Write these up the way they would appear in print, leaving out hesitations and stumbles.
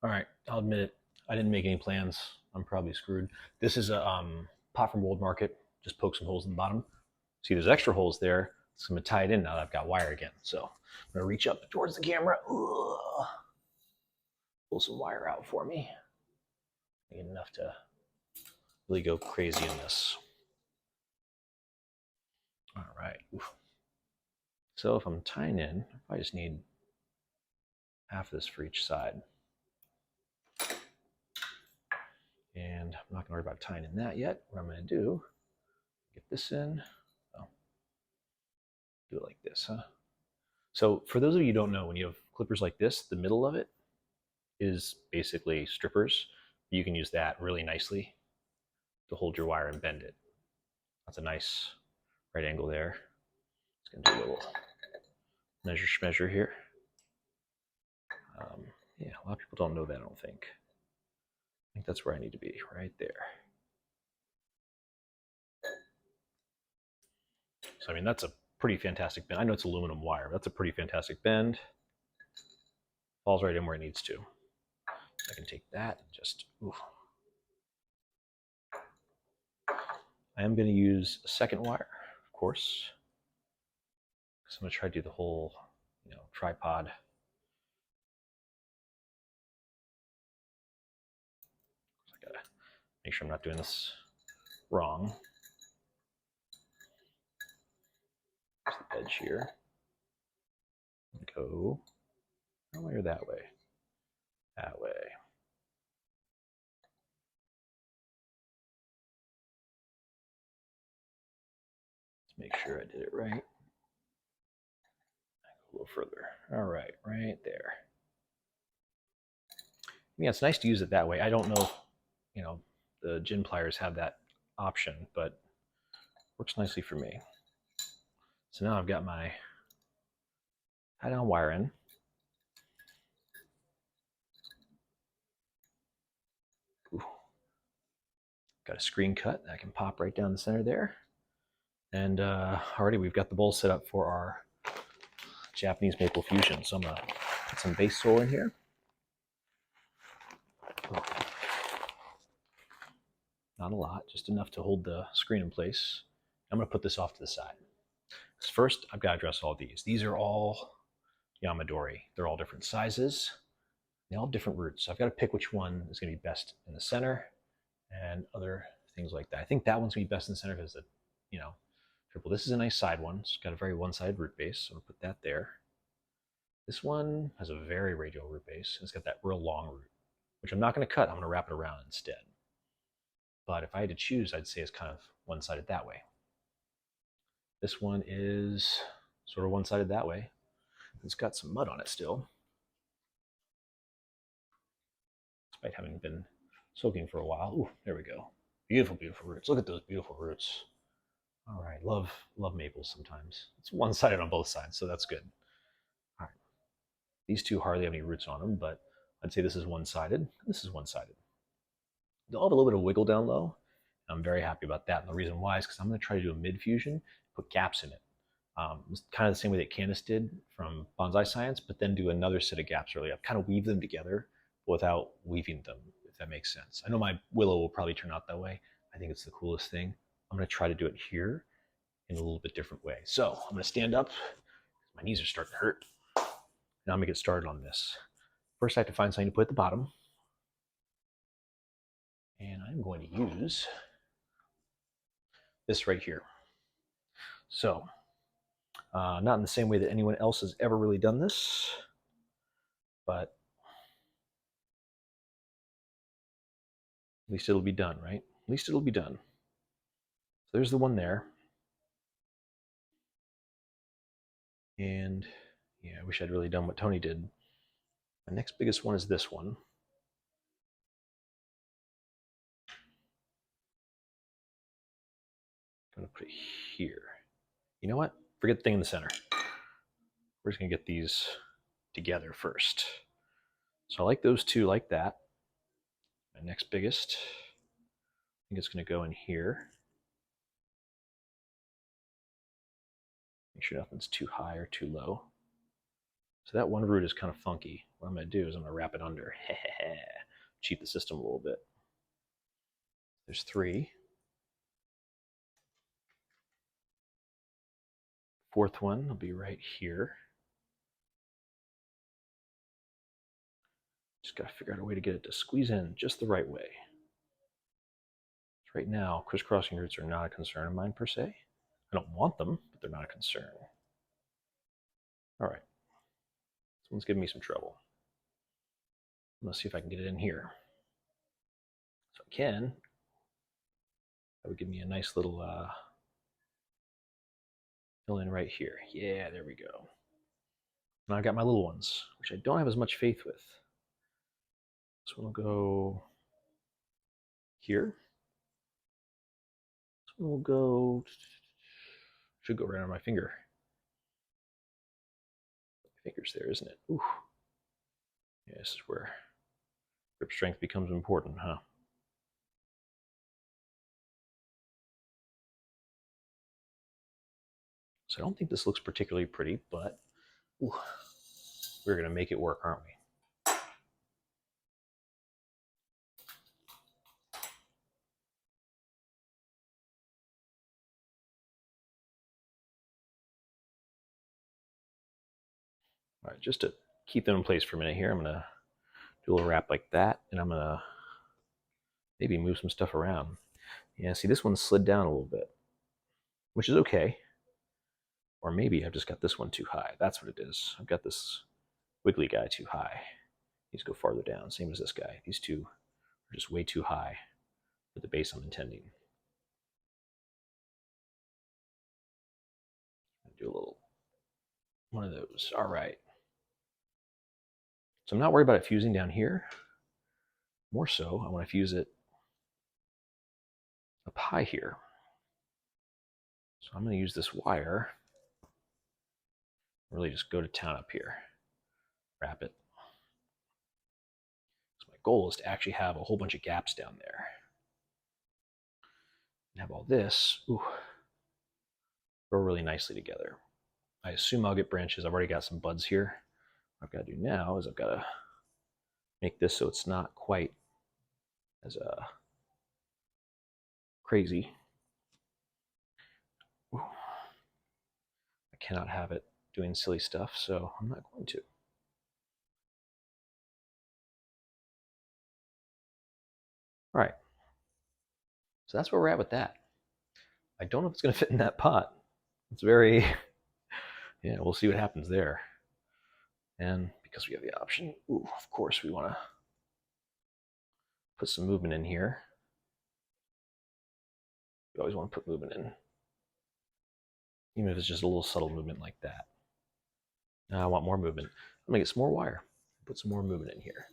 All right, I'll admit it. I didn't make any plans. I'm probably screwed. This is a pot from World Market. Just poke some holes in the bottom. See, there's extra holes there. So I'm gonna tie it in now that I've got wire again. So I'm gonna reach up towards the camera. Ugh. Pull some wire out for me. Need enough to really go crazy in this. All right. Oof. So if I'm tying in, I just need half of this for each side. And I'm not gonna worry about tying in that yet. What I'm gonna do, get this in. Oh, do it like this, huh? So for those of you who don't know, when you have clippers like this, the middle of it is basically strippers. You can use that really nicely to hold your wire and bend it. That's a nice right angle there. Just gonna do a little measure here. Yeah, a lot of people don't know that, I don't think. I think that's where I need to be, right there. So, I mean, that's a pretty fantastic bend. I know it's aluminum wire, but that's a pretty fantastic bend. Falls right in where it needs to. I can take that and just, oof. I am going to use a second wire, of course. So I'm going to try to do the whole, tripod. I got to make sure I'm not doing this wrong. There's the edge here. Go that way or that way? That way. Let's make sure I did it right. A little further. All right, right there. Yeah, it's nice to use it that way. I don't know if, the gin pliers have that option, but works nicely for me. So now I've got my tie-down wire in. Ooh. Got a screen cut that I can pop right down the center there. And already we've got the bowl set up for our Japanese maple fusion. So I'm going to put some base soil in here. Not a lot, just enough to hold the screen in place. I'm going to put this off to the side. First, I've got to address all these. These are all Yamadori. They're all different sizes. They all have different roots. So I've got to pick which one is going to be best in the center and other things like that. I think that one's going to be best in the center because the, triple. This is a nice side one. It's got a very one-sided root base. So I'm going to put that there. This one has a very radial root base. It's got that real long root, which I'm not going to cut. I'm going to wrap it around instead. But if I had to choose, I'd say it's kind of one-sided that way. This one is sort of one-sided that way. It's got some mud on it still, despite having been soaking for a while. Ooh, there we go. Beautiful, beautiful roots. Look at those beautiful roots. All right, love maples sometimes. It's one-sided on both sides, so that's good. All right, these two hardly have any roots on them, but I'd say this is one-sided. This is one-sided. They'll have a little bit of wiggle down low. I'm very happy about that. And the reason why is because I'm going to try to do a mid-fusion, put gaps in it. It's kind of the same way that Candace did from Bonsai Science, but then do another set of gaps early up, kind of weave them together without weaving them, if that makes sense. I know my willow will probably turn out that way. I think it's the coolest thing. I'm going to try to do it here in a little bit different way. So I'm going to stand up. My knees are starting to hurt. Now I'm going to get started on this. First, I have to find something to put at the bottom. And I'm going to use this right here. So, not in the same way that anyone else has ever really done this, but at least it'll be done, right? At least it'll be done. So there's the one there. And yeah, I wish I'd really done what Tony did. My next biggest one is this one. I'm gonna put it here. You know what? Forget the thing in the center. We're just gonna get these together first. So I like those two like that. My next biggest, I think it's gonna go in here. Make sure nothing's too high or too low. So that one root is kind of funky. What I'm going to do is I'm going to wrap it under. Cheat the system a little bit. There's 3. Fourth one will be right here. Just got to figure out a way to get it to squeeze in just the right way. Right now, crisscrossing roots are not a concern of mine per se. I don't want them, but they're not a concern. All right. This one's giving me some trouble. Let's see if I can get it in here. So I can. That would give me a nice little fill in right here. Yeah, there we go. Now I got my little ones, which I don't have as much faith with. This one will go here. This one will go, should go right on my finger. My finger's there, isn't it? Ooh. Yeah, this is where grip strength becomes important, huh? So I don't think this looks particularly pretty, but ooh, we're going to make it work, aren't we? All right, just to keep them in place for a minute here, I'm going to do a little wrap like that, and I'm going to maybe move some stuff around. Yeah, see, this one slid down a little bit, which is okay. Or maybe I've just got this one too high. That's what it is. I've got this wiggly guy too high. Needs to go farther down, same as this guy. These two are just way too high for the base I'm intending. Do a little one of those. All right. So I'm not worried about it fusing down here. More so, I want to fuse it up high here. So I'm going to use this wire. Really just go to town up here. Wrap it. So my goal is to actually have a whole bunch of gaps down there. And have all this grow really nicely together. I assume I'll get branches. I've already got some buds here. What I've got to do now is I've got to make this so it's not quite as crazy. Ooh. I cannot have it doing silly stuff, so I'm not going to. All right. So that's where we're at with that. I don't know if it's going to fit in that pot. It's very, yeah, we'll see what happens there. And because we have the option, of course we want to put some movement in here. You always want to put movement in, even if it's just a little subtle movement like that. Now I want more movement. I'm going to get some more wire, put some more movement in here.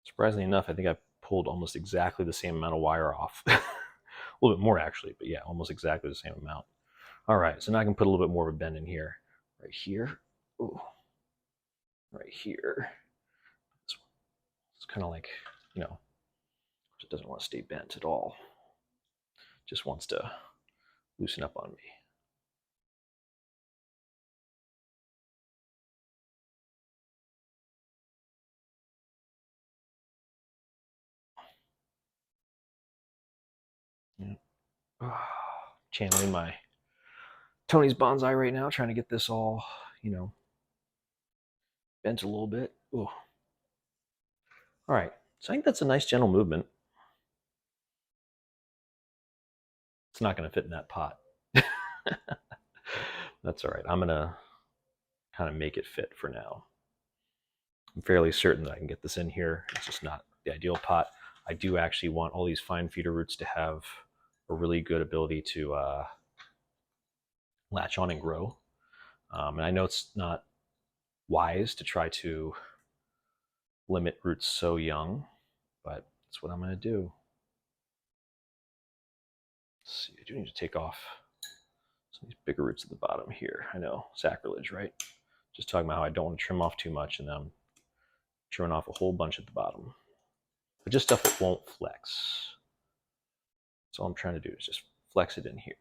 Surprisingly enough, I think I pulled almost exactly the same amount of wire off. A little bit more actually, but yeah, almost exactly the same amount. All right, so now I can put a little bit more of a bend in here. Right here. Ooh. Right here. This one. It's kind of like, it doesn't want to stay bent at all. Just wants to loosen up on me. Yeah. Channeling my Tony's Bonsai right now, trying to get this all, bent a little bit. Ooh. All right, so I think that's a nice gentle movement. It's not going to fit in that pot. That's all right. I'm going to kind of make it fit for now. I'm fairly certain that I can get this in here. It's just not the ideal pot. I do actually want all these fine feeder roots to have a really good ability to latch on and grow. And I know it's not wise to try to limit roots so young, but that's what I'm going to do. Let's see, I do need to take off some of these bigger roots at the bottom here. I know, sacrilege, right? Just talking about how I don't want to trim off too much, and then I'm trimming off a whole bunch at the bottom. But just stuff that won't flex. That's all I'm trying to do is just flex it in here.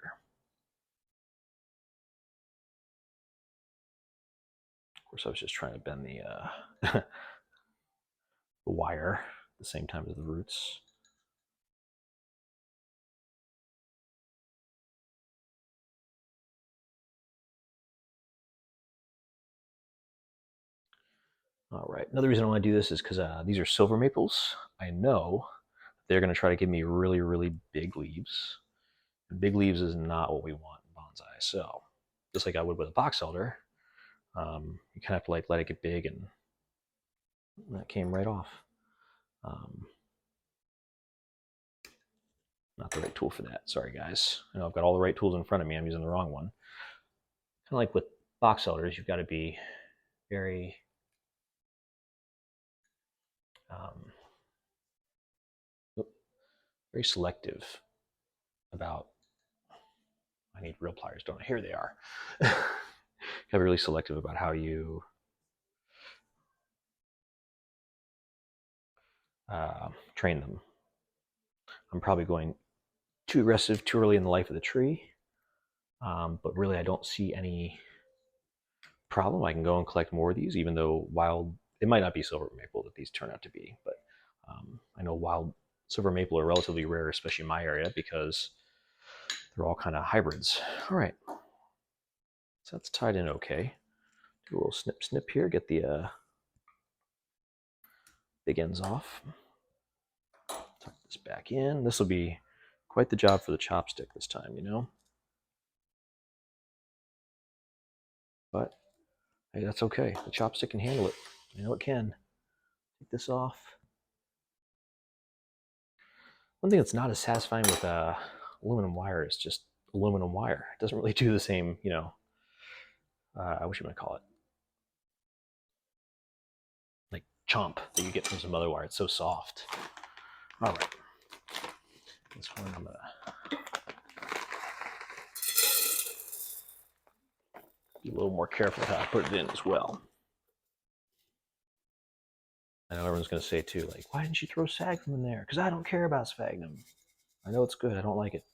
Of course, I was just trying to bend the the wire at the same time as the roots. All right. Another reason I want to do this is because these are silver maples. I know they're going to try to give me really, really big leaves. And big leaves is not what we want in bonsai. So, just like I would with a box elder, you kind of have to like let it get big, and that came right off. Um, not the right tool for that. Sorry, guys. I know I've got all the right tools in front of me. I'm using the wrong one. Kind of like with box elders, you've got to be very um, very selective about. I need real pliers, don't I? Here they are. You have to be really selective about how you train them. I'm probably going too aggressive too early in the life of the tree, but really I don't see any problem. I can go and collect more of these, even though wild, it might not be silver maple that these turn out to be, but I know wild silver maple are relatively rare, especially in my area, because they're all kind of hybrids. All right, so that's tied in okay. Do a little snip snip here, get the big ends off. Tuck this back in. This will be quite the job for the chopstick this time, you know? But hey, that's okay. The chopstick can handle it. I know it can. Take this off. One thing that's not as satisfying with aluminum wire is just aluminum wire. It doesn't really do the same, you know, I wish you might call it, like chomp that you get from some other wire. It's so soft. All right. This one I'm going to be a little more careful how I put it in as well. I know everyone's going to say too, like, why didn't you throw sphagnum in there? Because I don't care about sphagnum. I know it's good. I don't like it.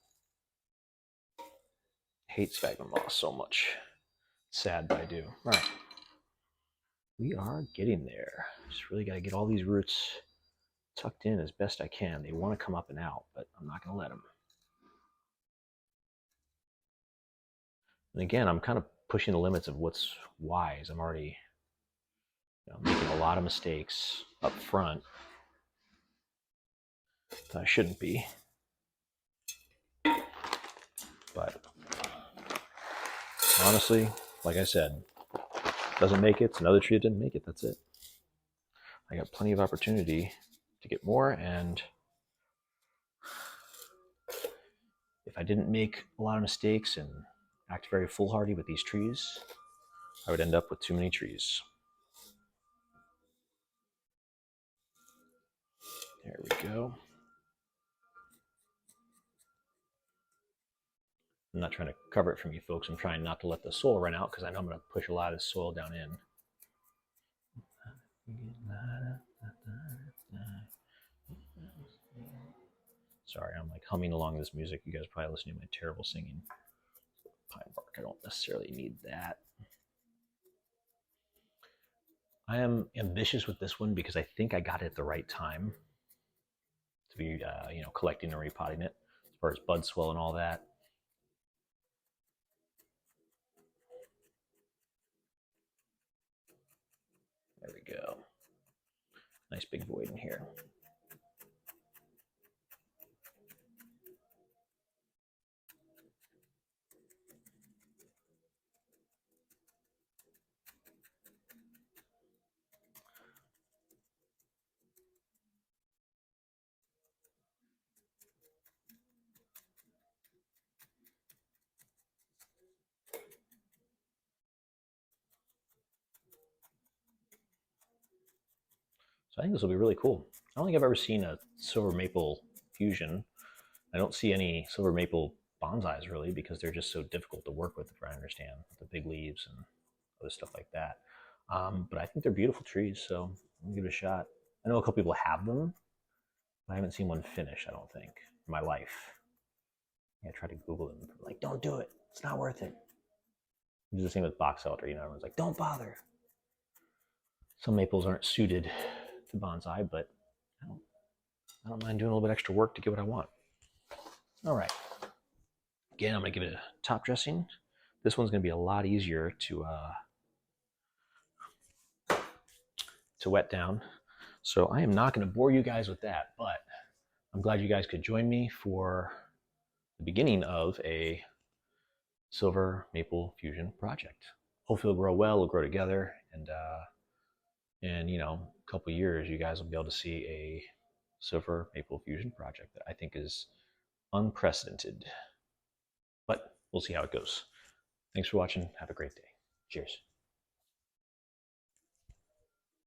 I hate sphagnum moss so much. Sad, but I do. All right. We are getting there. Just really got to get all these roots tucked in as best I can. They want to come up and out, but I'm not going to let them. And again, I'm kind of pushing the limits of what's wise. I'm already making a lot of mistakes up front that I shouldn't be. But honestly, like I said, doesn't make it. It's another tree that didn't make it. That's it. I got plenty of opportunity to get more, and if I didn't make a lot of mistakes and act very foolhardy with these trees, I would end up with too many trees. There we go. I'm not trying to cover it from you folks. I'm trying not to let the soil run out because I know I'm going to push a lot of soil down in. Sorry, I'm like humming along this music. You guys probably listening to my terrible singing. Pine bark, I don't necessarily need that. I am ambitious with this one because I think I got it at the right time to be, collecting and repotting it as far as bud swell and all that. There we go. Nice big void in here. So I think this will be really cool. I don't think I've ever seen a silver maple fusion. I don't see any silver maple bonsais really because they're just so difficult to work with, if I understand, the big leaves and other stuff like that. But I think they're beautiful trees, so I'm gonna give it a shot. I know a couple people have them, but I haven't seen one finish, I don't think, in my life. I try to Google it and like, don't do it. It's not worth it. It's the same with box elder, everyone's like, don't bother. Some maples aren't suited to bonsai, but I don't mind doing a little bit extra work to get what I want. All right. Again, I'm gonna give it a top dressing. This one's gonna be a lot easier to wet down. So I am not gonna bore you guys with that, but I'm glad you guys could join me for the beginning of a silver maple fusion project. Hopefully it'll grow well, it'll grow together, and in a couple years, you guys will be able to see a silver maple fusion project that I think is unprecedented. But we'll see how it goes. Thanks for watching. Have a great day. Cheers.